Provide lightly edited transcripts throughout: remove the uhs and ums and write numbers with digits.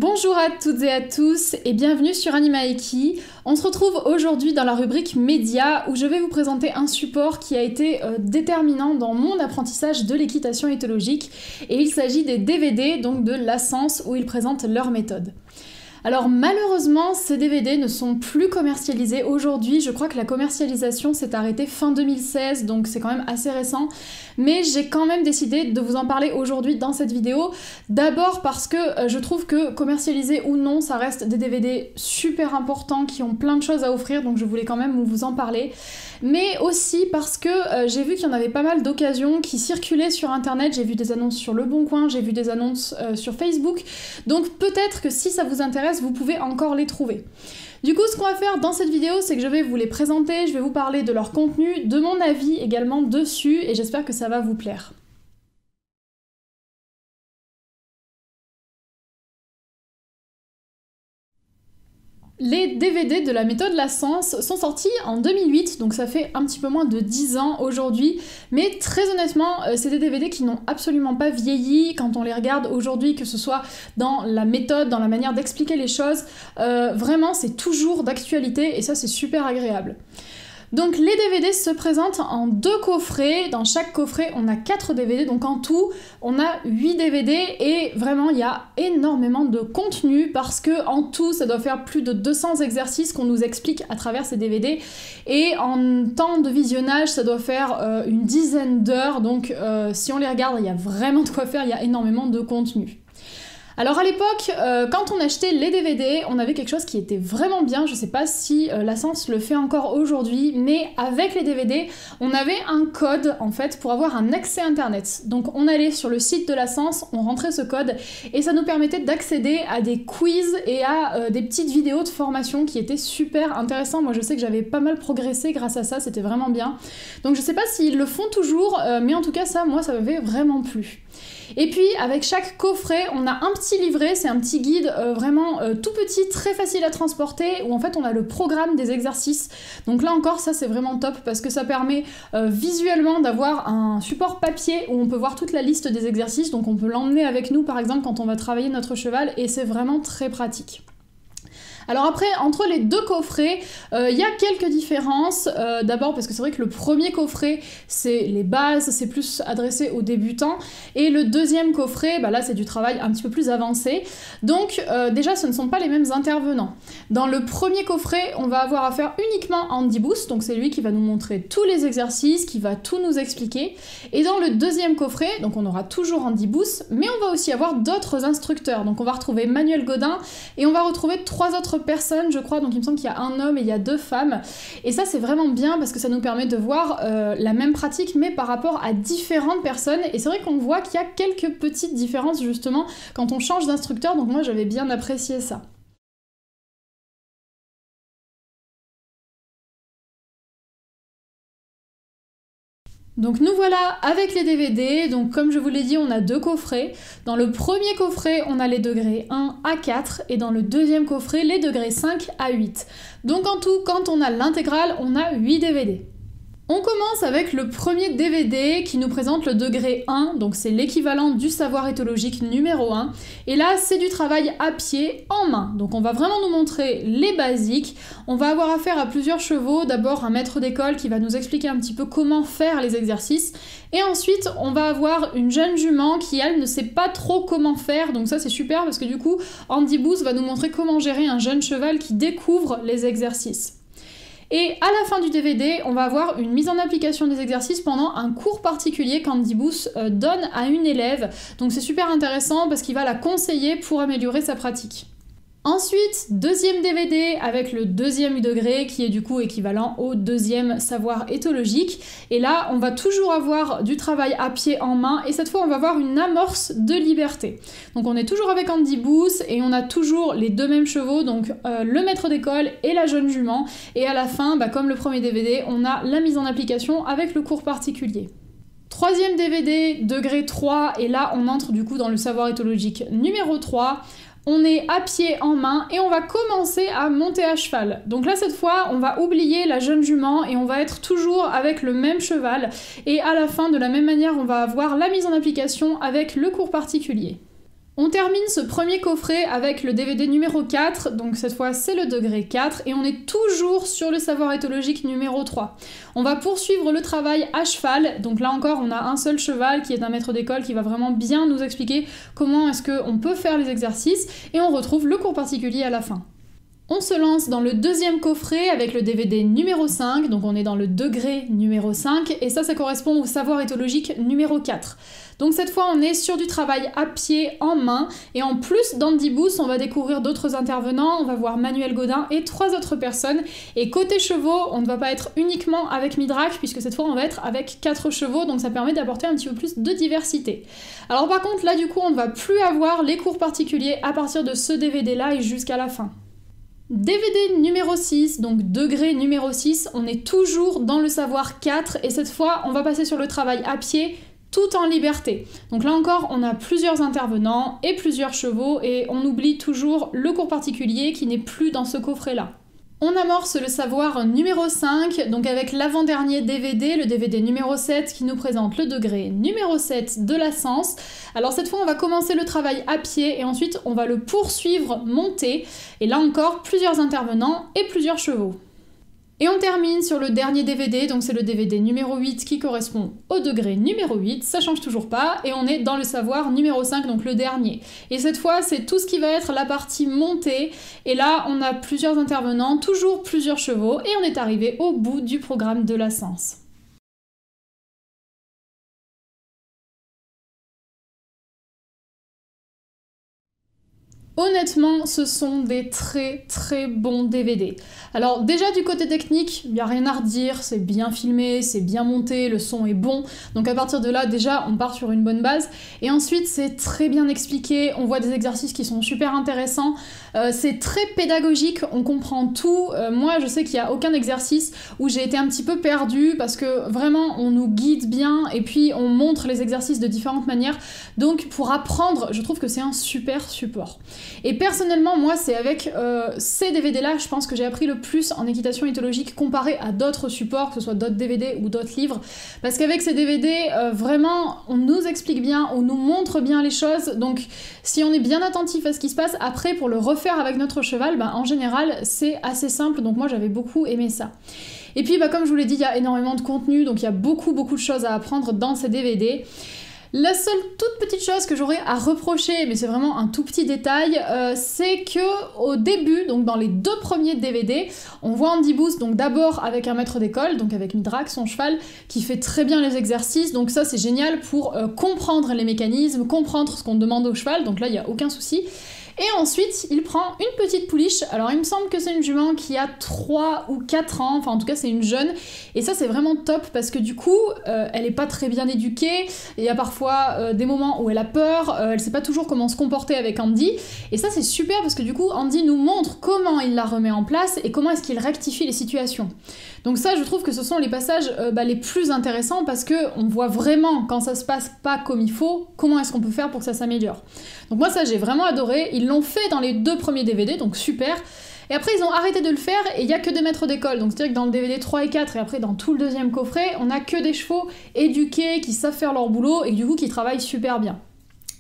Bonjour à toutes et à tous et bienvenue sur Animaeki. On se retrouve aujourd'hui dans la rubrique Médias où je vais vous présenter un support qui a été déterminant dans mon apprentissage de l'équitation éthologique et il s'agit des DVD, donc de l'ASCENS où ils présentent leur méthode. Alors malheureusement, ces DVD ne sont plus commercialisés aujourd'hui. Je crois que la commercialisation s'est arrêtée fin 2016, donc c'est quand même assez récent. Mais j'ai quand même décidé de vous en parler aujourd'hui dans cette vidéo. D'abord parce que je trouve que commercialisé ou non, ça reste des DVD super importants qui ont plein de choses à offrir, donc je voulais quand même vous en parler. Mais aussi parce que j'ai vu qu'il y en avait pas mal d'occasions qui circulaient sur internet. J'ai vu des annonces sur Le Bon Coin, j'ai vu des annonces sur Facebook. Donc peut-être que si ça vous intéresse, vous pouvez encore les trouver. Du coup, ce qu'on va faire dans cette vidéo, c'est que je vais vous les présenter, je vais vous parler de leur contenu, de mon avis également dessus, et j'espère que ça va vous plaire. Les DVD de la méthode l'ASCENS sont sortis en 2008, donc ça fait un petit peu moins de 10 ans aujourd'hui, mais très honnêtement, c'est des DVD qui n'ont absolument pas vieilli quand on les regarde aujourd'hui, que ce soit dans la méthode, dans la manière d'expliquer les choses, vraiment c'est toujours d'actualité et ça c'est super agréable. Donc les DVD se présentent en 2 coffrets, dans chaque coffret on a 4 DVD, donc en tout on a 8 DVD et vraiment il y a énormément de contenu parce que en tout ça doit faire plus de 200 exercices qu'on nous explique à travers ces DVD et en temps de visionnage ça doit faire une dizaine d'heures, donc si on les regarde il y a vraiment de quoi faire, il y a énormément de contenu. Alors à l'époque, quand on achetait les DVD, on avait quelque chose qui était vraiment bien, je sais pas si l'ASCENS le fait encore aujourd'hui, mais avec les DVD, on avait un code en fait pour avoir un accès internet. Donc on allait sur le site de l'ASCENS, on rentrait ce code et ça nous permettait d'accéder à des quiz et à des petites vidéos de formation qui étaient super intéressantes. Moi je sais que j'avais pas mal progressé grâce à ça, c'était vraiment bien. Donc je sais pas s'ils le font toujours, mais en tout cas ça, moi ça m'avait vraiment plu. Et puis avec chaque coffret, on a un petit livret, c'est un petit guide vraiment tout petit, très facile à transporter, où en fait on a le programme des exercices. Donc là encore, ça c'est vraiment top parce que ça permet visuellement d'avoir un support papier où on peut voir toute la liste des exercices, donc on peut l'emmener avec nous par exemple quand on va travailler notre cheval et c'est vraiment très pratique. Alors après, entre les 2 coffrets, il y a quelques différences. D'abord parce que c'est vrai que le premier coffret, c'est les bases, c'est plus adressé aux débutants. Et le deuxième coffret, bah là c'est du travail un petit peu plus avancé. Donc déjà, ce ne sont pas les mêmes intervenants. Dans le premier coffret, on va avoir affaire uniquement à Andy Booth, donc c'est lui qui va nous montrer tous les exercices, qui va tout nous expliquer. Et dans le deuxième coffret, donc on aura toujours Andy Booth, mais on va aussi avoir d'autres instructeurs. Donc on va retrouver Manuel Godin et on va retrouver 3 autres personnes, je crois, donc il me semble qu'il y a un homme et il y a 2 femmes. Et ça, c'est vraiment bien parce que ça nous permet de voir la même pratique, mais par rapport à différentes personnes. Et c'est vrai qu'on voit qu'il y a quelques petites différences, justement, quand on change d'instructeur. Donc moi, j'avais bien apprécié ça. Donc nous voilà avec les DVD, donc comme je vous l'ai dit, on a 2 coffrets. Dans le premier coffret, on a les degrés 1 à 4 et dans le deuxième coffret, les degrés 5 à 8. Donc en tout, quand on a l'intégrale, on a 8 DVD. On commence avec le premier DVD qui nous présente le degré 1, donc c'est l'équivalent du savoir éthologique numéro 1. Et là, c'est du travail à pied, en main. Donc on va vraiment nous montrer les basiques. On va avoir affaire à plusieurs chevaux. D'abord un maître d'école qui va nous expliquer un petit peu comment faire les exercices. Et ensuite, on va avoir une jeune jument qui, elle, ne sait pas trop comment faire. Donc ça, c'est super parce que du coup, Andy Booth va nous montrer comment gérer un jeune cheval qui découvre les exercices. Et à la fin du DVD, on va avoir une mise en application des exercices pendant un cours particulier qu'Andy Booth donne à une élève. Donc c'est super intéressant parce qu'il va la conseiller pour améliorer sa pratique. Ensuite, deuxième DVD avec le deuxième degré qui est du coup équivalent au deuxième savoir éthologique. Et là, on va toujours avoir du travail à pied en main et cette fois, on va avoir une amorce de liberté. Donc on est toujours avec Andy Booth et on a toujours les 2 mêmes chevaux, donc le maître d'école et la jeune jument. Et à la fin, bah, comme le premier DVD, on a la mise en application avec le cours particulier. Troisième DVD, degré 3, et là on entre du coup dans le savoir éthologique numéro 3. On est à pied en main et on va commencer à monter à cheval. Donc là cette fois on va oublier la jeune jument et on va être toujours avec le même cheval et à la fin de la même manière on va avoir la mise en application avec le cours particulier. On termine ce premier coffret avec le DVD numéro 4, donc cette fois c'est le degré 4, et on est toujours sur le savoir éthologique numéro 3. On va poursuivre le travail à cheval, donc là encore on a un seul cheval qui est un maître d'école qui va vraiment bien nous expliquer comment est-ce qu'on peut faire les exercices, et on retrouve le cours particulier à la fin. On se lance dans le deuxième coffret avec le DVD numéro 5, donc on est dans le degré numéro 5, et ça correspond au savoir éthologique numéro 4. Donc cette fois on est sur du travail à pied, en main, et en plus d'Andy Booth on va découvrir d'autres intervenants, on va voir Manuel Godin et 3 autres personnes, et côté chevaux on ne va pas être uniquement avec Midrak, puisque cette fois on va être avec 4 chevaux, donc ça permet d'apporter un petit peu plus de diversité. Alors par contre là du coup on ne va plus avoir les cours particuliers à partir de ce DVD là et jusqu'à la fin. DVD numéro 6, donc degré numéro 6, on est toujours dans le savoir 4 et cette fois on va passer sur le travail à pied tout en liberté. Donc là encore on a plusieurs intervenants et plusieurs chevaux et on oublie toujours le cours particulier qui n'est plus dans ce coffret là. On amorce le savoir numéro 5, donc avec l'avant-dernier DVD, le DVD numéro 7 qui nous présente le degré numéro 7 de la Sens. Alors cette fois on va commencer le travail à pied et ensuite on va le poursuivre monté. Et là encore plusieurs intervenants et plusieurs chevaux. Et on termine sur le dernier DVD, donc c'est le DVD numéro 8 qui correspond au degré numéro 8, ça change toujours pas, et on est dans le savoir numéro 5, donc le dernier. Et cette fois, c'est tout ce qui va être la partie montée, et là, on a plusieurs intervenants, toujours plusieurs chevaux, et on est arrivé au bout du programme de la Sens. Honnêtement, ce sont des très bons DVD. Alors déjà du côté technique, il n'y a rien à redire, c'est bien filmé, c'est bien monté, le son est bon, donc à partir de là déjà on part sur une bonne base, et ensuite c'est très bien expliqué, on voit des exercices qui sont super intéressants, c'est très pédagogique, on comprend tout. Moi je sais qu'il n'y a aucun exercice où j'ai été un petit peu perdue, parce que vraiment on nous guide bien, et puis on montre les exercices de différentes manières, donc pour apprendre, je trouve que c'est un super support. Et personnellement, moi, c'est avec ces DVD-là, je pense que j'ai appris le plus en équitation éthologique comparé à d'autres supports, que ce soit d'autres DVD ou d'autres livres, parce qu'avec ces DVD, vraiment, on nous explique bien, on nous montre bien les choses, donc si on est bien attentif à ce qui se passe, après, pour le refaire avec notre cheval, ben, en général, c'est assez simple, donc moi, j'avais beaucoup aimé ça. Et puis, comme je vous l'ai dit, il y a énormément de contenu, donc il y a beaucoup de choses à apprendre dans ces DVD. La seule toute petite chose que j'aurais à reprocher, mais c'est vraiment un tout petit détail, c'est que au début, donc dans les 2 premiers DVD, on voit Andy Booth donc d'abord avec un maître d'école, donc avec Midrak, son cheval, qui fait très bien les exercices, donc ça c'est génial pour comprendre les mécanismes, comprendre ce qu'on demande au cheval, donc là il n'y a aucun souci. Et ensuite, il prend une petite pouliche. Alors, il me semble que c'est une jument qui a 3 ou 4 ans. Enfin, en tout cas, c'est une jeune. Et ça, c'est vraiment top parce que du coup, elle est pas très bien éduquée. Il y a parfois des moments où elle a peur. Elle sait pas toujours comment se comporter avec Andy. Et ça, c'est super parce que du coup, Andy nous montre comment il la remet en place et comment est-ce qu'il rectifie les situations. Donc ça, je trouve que ce sont les passages les plus intéressants parce qu'on voit vraiment quand ça se passe pas comme il faut, comment est-ce qu'on peut faire pour que ça s'améliore. Donc moi, ça, j'ai vraiment adoré. Ils l'ont fait dans les 2 premiers DVD, donc super. Et après, ils ont arrêté de le faire et il n'y a que des maîtres d'école. Donc c'est-à-dire que dans le DVD 3 et 4 et après dans tout le deuxième coffret, on n'a que des chevaux éduqués, qui savent faire leur boulot et du coup qui travaillent super bien.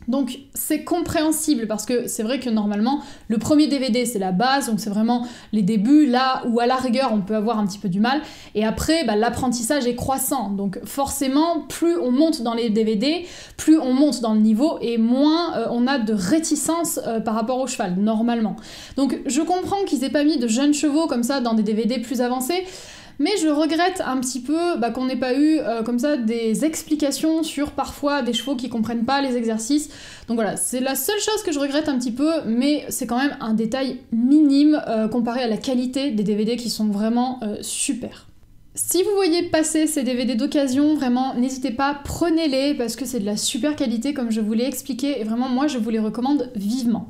Donc c'est compréhensible parce que c'est vrai que normalement le premier DVD c'est la base, donc c'est vraiment les débuts, là où à la rigueur on peut avoir un petit peu du mal, et après l'apprentissage est croissant, donc forcément plus on monte dans les DVD, plus on monte dans le niveau et moins on a de réticence par rapport au cheval, normalement. Donc je comprends qu'ils aient pas mis de jeunes chevaux comme ça dans des DVD plus avancés, mais je regrette un petit peu qu'on n'ait pas eu comme ça des explications sur parfois des chevaux qui comprennent pas les exercices. Donc voilà, c'est la seule chose que je regrette un petit peu, mais c'est quand même un détail minime comparé à la qualité des DVD qui sont vraiment super. Si vous voyez passer ces DVD d'occasion, vraiment, n'hésitez pas, prenez-les parce que c'est de la super qualité comme je vous l'ai expliqué et vraiment moi je vous les recommande vivement.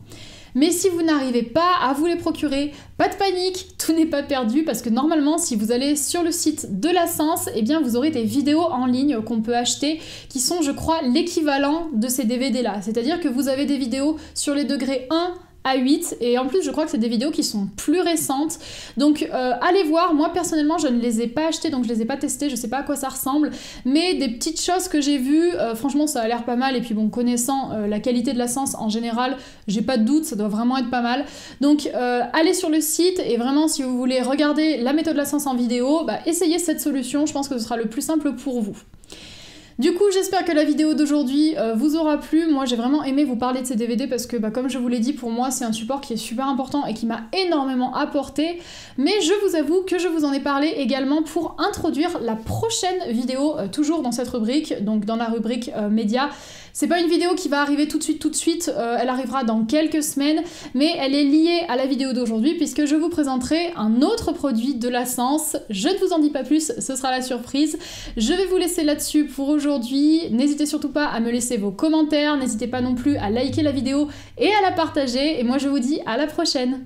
Mais si vous n'arrivez pas à vous les procurer, pas de panique, tout n'est pas perdu parce que normalement si vous allez sur le site de la Sens, eh bien vous aurez des vidéos en ligne qu'on peut acheter qui sont je crois l'équivalent de ces DVD là. C'est-à-dire que vous avez des vidéos sur les degrés 1, A8 et en plus je crois que c'est des vidéos qui sont plus récentes, donc allez voir. Moi personnellement je ne les ai pas achetées, donc je les ai pas testées, je sais pas à quoi ça ressemble, mais des petites choses que j'ai vues, franchement ça a l'air pas mal, et puis bon, connaissant la qualité de la Sense en général, j'ai pas de doute, ça doit vraiment être pas mal. Donc allez sur le site, et vraiment si vous voulez regarder la méthode de la Sense en vidéo, bah, essayez cette solution, je pense que ce sera le plus simple pour vous. Du coup, j'espère que la vidéo d'aujourd'hui vous aura plu. Moi, j'ai vraiment aimé vous parler de ces DVD parce que, bah, comme je vous l'ai dit, pour moi, c'est un support qui est super important et qui m'a énormément apporté. Mais je vous avoue que je vous en ai parlé également pour introduire la prochaine vidéo, toujours dans cette rubrique, donc dans la rubrique médias. C'est pas une vidéo qui va arriver tout de suite, elle arrivera dans quelques semaines, mais elle est liée à la vidéo d'aujourd'hui puisque je vous présenterai un autre produit de la Sense. Je ne vous en dis pas plus, ce sera la surprise. Je vais vous laisser là-dessus pour aujourd'hui. N'hésitez surtout pas à me laisser vos commentaires, n'hésitez pas non plus à liker la vidéo et à la partager, et moi je vous dis à la prochaine.